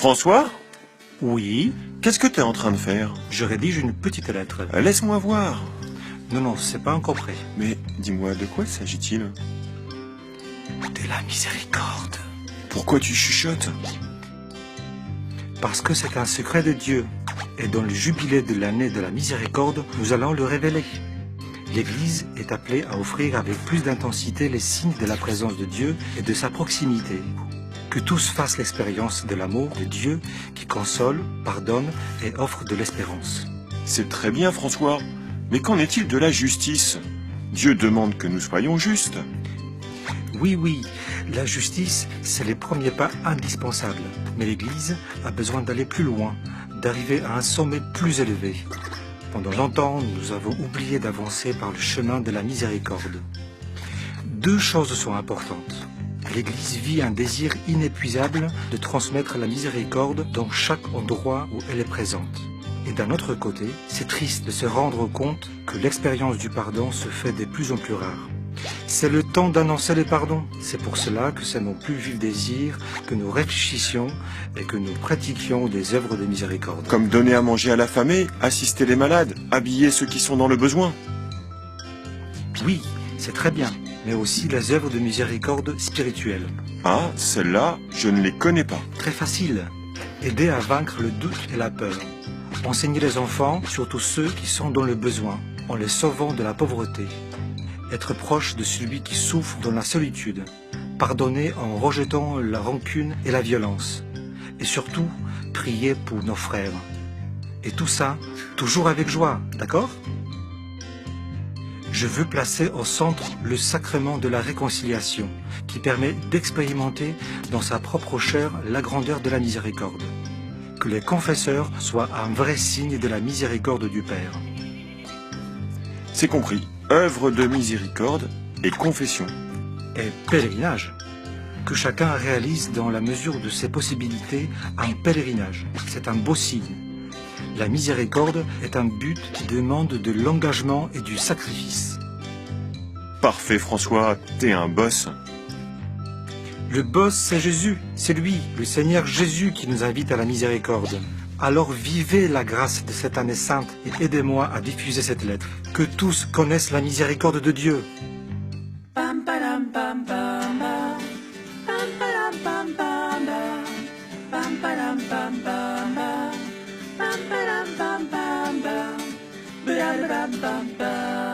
François, Oui, qu'est-ce que t'es en train de faire? je rédige une petite lettre. Laisse-moi voir. Non, c'est pas encore prêt. Mais dis-moi, de quoi s'agit-il? De la miséricorde. Pourquoi tu chuchotes? Parce que c'est un secret de Dieu. Et dans le jubilé de l'année de la miséricorde, nous allons le révéler. L'Église est appelée à offrir avec plus d'intensité les signes de la présence de Dieu et de sa proximité. Que tous fassent l'expérience de l'amour de Dieu qui console, pardonne et offre de l'espérance. C'est très bien, François. Mais qu'en est-il de la justice? Dieu demande que nous soyons justes. Oui, la justice, c'est les premiers pas indispensables. Mais l'Église a besoin d'aller plus loin, d'arriver à un sommet plus élevé. Pendant longtemps, nous avons oublié d'avancer par le chemin de la miséricorde. Deux choses sont importantes. L'Église vit un désir inépuisable de transmettre la miséricorde dans chaque endroit où elle est présente. Et d'un autre côté, c'est triste de se rendre compte que l'expérience du pardon se fait de plus en plus rare. C'est le temps d'annoncer le pardon. C'est pour cela que c'est mon plus vif désir que nous réfléchissions et que nous pratiquions des œuvres de miséricorde. Comme donner à manger à l'affamé, assister les malades, habiller ceux qui sont dans le besoin. Oui, c'est très bien, mais aussi les œuvres de miséricorde spirituelle. Ah, celles-là, je ne les connais pas. Très facile. Aider à vaincre le doute et la peur. Enseigner les enfants, surtout ceux qui sont dans le besoin, en les sauvant de la pauvreté. Être proche de celui qui souffre dans la solitude. Pardonner en rejetant la rancune et la violence. Et surtout, prier pour nos frères. Et tout ça, toujours avec joie, d'accord ? Je veux placer au centre le sacrement de la réconciliation, qui permet d'expérimenter dans sa propre chair la grandeur de la miséricorde. Que les confesseurs soient un vrai signe de la miséricorde du Père. C'est compris. Œuvre de miséricorde et confession. Et pèlerinage. Que chacun réalise dans la mesure de ses possibilités un pèlerinage. C'est un beau signe. La miséricorde est un but qui demande de l'engagement et du sacrifice. Parfait, François, t'es un boss. Le boss, c'est Jésus. C'est lui, le Seigneur Jésus, qui nous invite à la miséricorde. Alors vivez la grâce de cette année sainte et aidez-moi à diffuser cette lettre. Que tous connaissent la miséricorde de Dieu. Pam padam pam pam pam. Pam padam pam pam pam. Pam padam pam pam pam. Pam padam pam pam pam. Ba-da-da-bam pam pam.